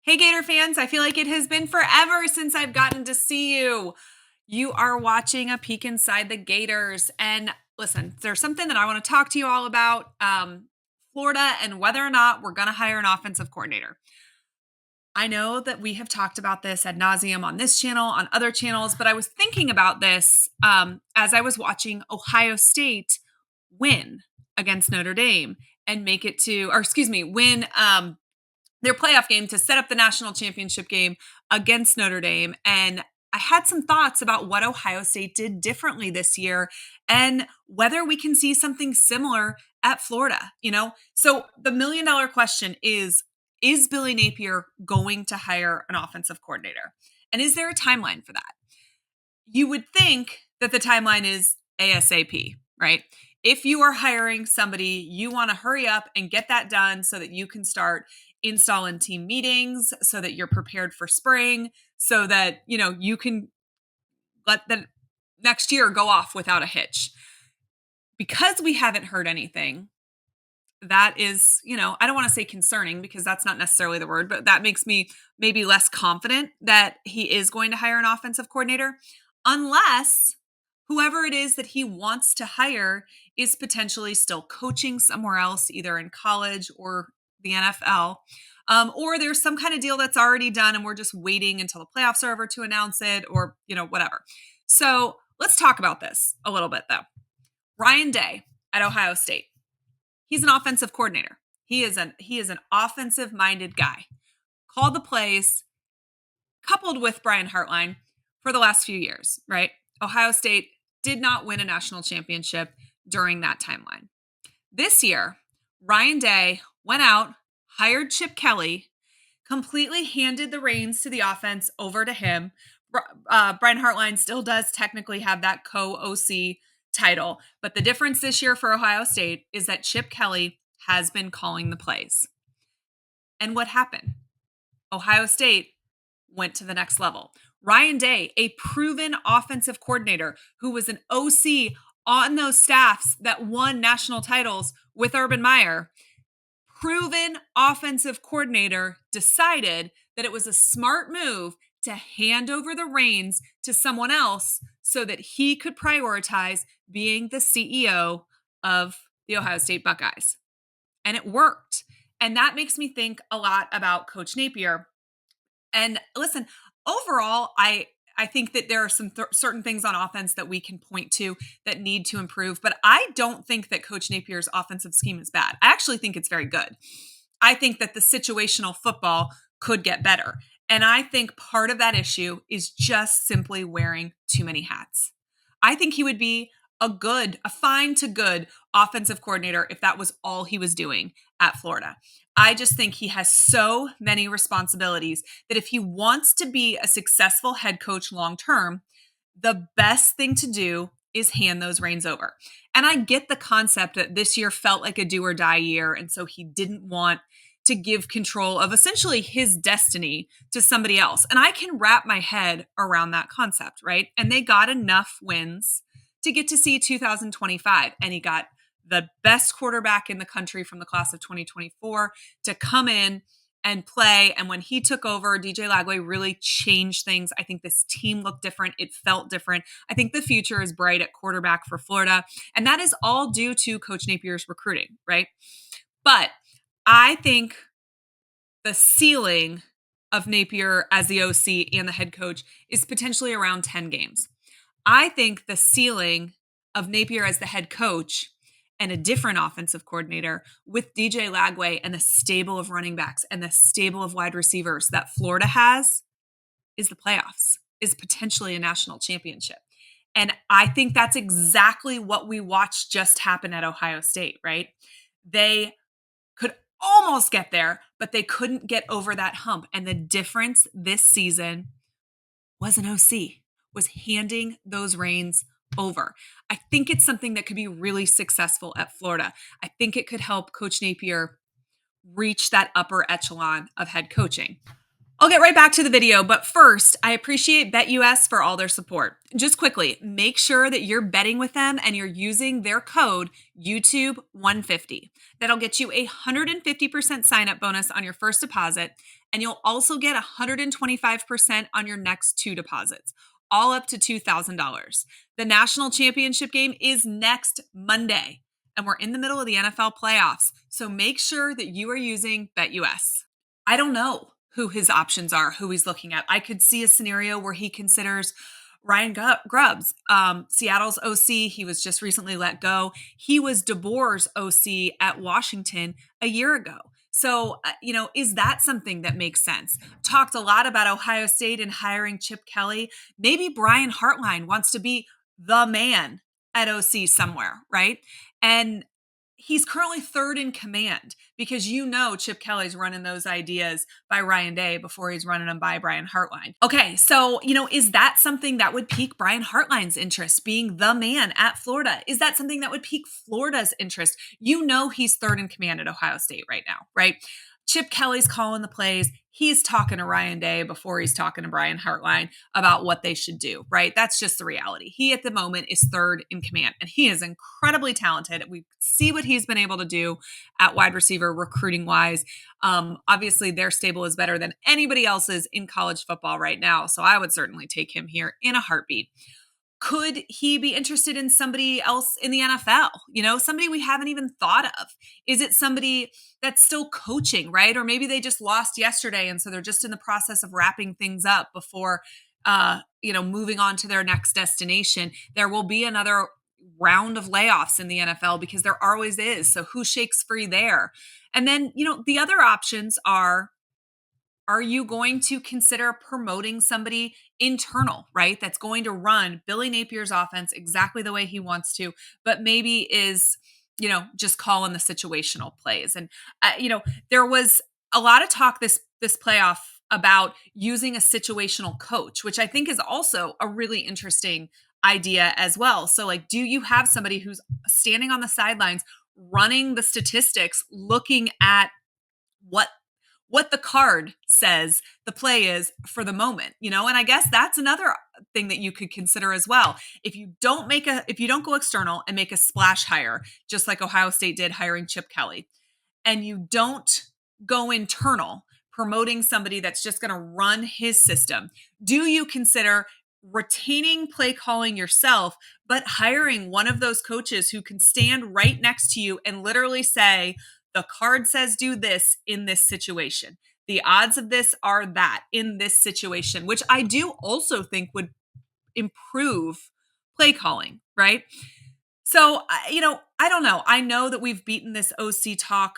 Hey, Gator fans, I feel like it has been forever since I've gotten to see you. You are watching a peek inside the Gators. And listen, there's something that I want to talk to you all about Florida and whether or not we're going to hire an offensive coordinator. I know that we have talked about this ad nauseum on this channel, on other channels, but I was thinking about this as I was watching Ohio State win against Notre Dame and make it to, or excuse me, win their playoff game to set up the national championship game against Notre Dame. And I had some thoughts about what Ohio State did differently this year and whether we can see something similar at Florida, So the $1 million question is Billy Napier going to hire an offensive coordinator? And is there a timeline for that? You would think that the timeline is ASAP, right? If you are hiring somebody, you want to hurry up and get that done so that you can start installing team meetings, so that you're prepared for spring, so that, you can let the next year go off without a hitch. Because we haven't heard anything, that is, I don't want to say concerning because that's not necessarily the word, but that makes me maybe less confident that he is going to hire an offensive coordinator unless whoever it is that he wants to hire is potentially still coaching somewhere else, either in college or the NFL. Or there's some kind of deal that's already done and we're just waiting until the playoffs are over to announce it or, whatever. So let's talk about this a little bit though. Ryan Day at Ohio State. He's an offensive coordinator. He is an offensive minded guy. Called the plays, coupled with Brian Hartline for the last few years, right? Ohio State did not win a national championship during that timeline. This year, Ryan Day went out, hired Chip Kelly, completely handed the reins to the offense over to him. Brian Hartline still does technically have that co-OC title, but the difference this year for Ohio State is that Chip Kelly has been calling the plays. And what happened? Ohio State went to the next level. Ryan Day, a proven offensive coordinator who was an OC on those staffs that won national titles with Urban Meyer, proven offensive coordinator, decided that it was a smart move to hand over the reins to someone else so that he could prioritize being the CEO of the Ohio State Buckeyes. And it worked. And that makes me think a lot about Coach Napier. And listen, overall, I think that there are some certain things on offense that we can point to that need to improve. But I don't think that Coach Napier's offensive scheme is bad. I actually think it's very good. I think that the situational football could get better. And I think part of that issue is just simply wearing too many hats. I think he would be a fine to good offensive coordinator if that was all he was doing at Florida. I just think he has so many responsibilities that if he wants to be a successful head coach long term, the best thing to do is hand those reins over. And I get the concept that this year felt like a do or die year. And so he didn't want to give control of essentially his destiny to somebody else. And I can wrap my head around that concept, right? And they got enough wins to get to see 2025. And he got the best quarterback in the country from the class of 2024 to come in and play. And when he took over, DJ Lagway really changed things. I think this team looked different. It felt different. I think the future is bright at quarterback for Florida. And that is all due to Coach Napier's recruiting, right? But I think the ceiling of Napier as the OC and the head coach is potentially around 10 games. I think the ceiling of Napier as the head coach and a different offensive coordinator with DJ Lagway and the stable of running backs and the stable of wide receivers that Florida has is the playoffs, is potentially a national championship. And I think that's exactly what we watched just happen at Ohio State, right? They could almost get there, but they couldn't get over that hump. And the difference this season was an OC, was handing those reins over. I think it's something that could be really successful at Florida. I think it could help Coach Napier reach that upper echelon of head coaching. I'll get right back to the video, but first, I appreciate BetUS for all their support. Just quickly, make sure that you're betting with them and you're using their code YouTube150. That'll get you a 150% sign up bonus on your first deposit, and you'll also get 125% on your next two deposits, all up to $2,000. The national championship game is next Monday, and we're in the middle of the NFL playoffs, so make sure that you are using BetUS. I don't know who his options are, who he's looking at. I could see a scenario where he considers Ryan Grubbs, Seattle's OC. He was just recently let go. He was DeBoer's OC at Washington a year ago. So, is that something that makes sense? Talked a lot about Ohio State and hiring Chip Kelly. Maybe Brian Hartline wants to be the man at OC somewhere, right? And he's currently third in command because Chip Kelly's running those ideas by Ryan Day before he's running them by Brian Hartline. Okay, so, is that something that would pique Brian Hartline's interest, being the man at Florida? Is that something that would pique Florida's interest? He's third in command at Ohio State right now, right? Chip Kelly's calling the plays. He's talking to Ryan Day before he's talking to Brian Hartline about what they should do, right? That's just the reality. He, at the moment, is third in command, and he is incredibly talented. We see what he's been able to do at wide receiver recruiting-wise. Obviously, their stable is better than anybody else's in college football right now, so I would certainly take him here in a heartbeat. Could he be interested in somebody else in the NFL? Somebody we haven't even thought of. Is it somebody that's still coaching, right? Or maybe they just lost yesterday, and so they're just in the process of wrapping things up before, moving on to their next destination. There will be another round of layoffs in the NFL because there always is. So who shakes free there? And then, the other options are you going to consider promoting somebody internal, right? That's going to run Billy Napier's offense exactly the way he wants to, but maybe is, just calling the situational plays. And, there was a lot of talk this playoff about using a situational coach, which I think is also a really interesting idea as well. So, like, do you have somebody who's standing on the sidelines, running the statistics, looking at what the card says the play is for the moment, and I guess that's another thing that you could consider as well. If you don't go external and make a splash hire, just like Ohio State did hiring Chip Kelly, and you don't go internal, promoting somebody that's just going to run his system, do you consider retaining play calling yourself, but hiring one of those coaches who can stand right next to you and literally say, the card says do this in this situation. The odds of this are that in this situation, which I do also think would improve play calling, right? So, I don't know. I know that we've beaten this OC talk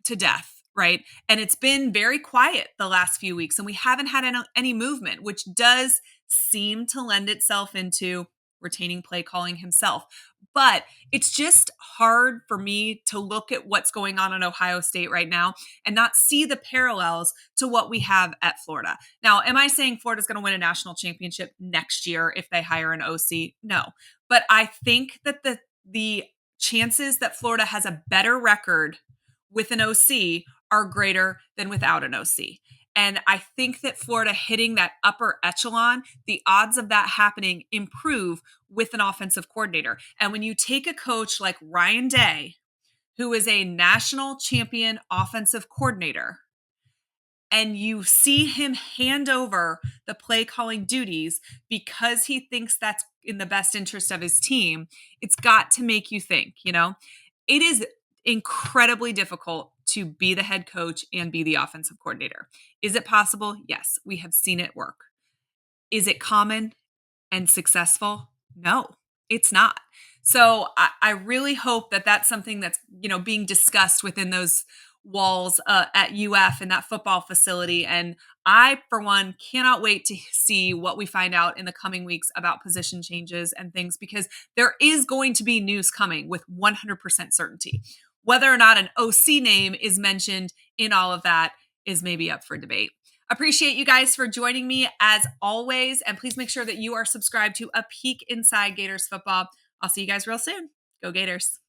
to death, right? And it's been very quiet the last few weeks, and we haven't had any movement, which does seem to lend itself into retaining play calling himself. But it's just hard for me to look at what's going on in Ohio State right now and not see the parallels to what we have at Florida. Now, am I saying Florida's going to win a national championship next year if they hire an OC? No. But I think that the chances that Florida has a better record with an OC are greater than without an OC. And I think that Florida hitting that upper echelon, the odds of that happening improve with an offensive coordinator. And when you take a coach like Ryan Day, who is a national champion offensive coordinator, and you see him hand over the play calling duties because he thinks that's in the best interest of his team, it's got to make you think, it is incredibly difficult to be the head coach and be the offensive coordinator. Is it possible? Yes, we have seen it work. Is it common and successful? No, it's not. So I really hope that that's something that's, being discussed within those walls at UF and that football facility. And I, for one, cannot wait to see what we find out in the coming weeks about position changes and things, because there is going to be news coming with 100% certainty. Whether or not an OC name is mentioned in all of that is maybe up for debate. Appreciate you guys for joining me as always. And please make sure that you are subscribed to A Peek Inside Gators Football. I'll see you guys real soon. Go Gators.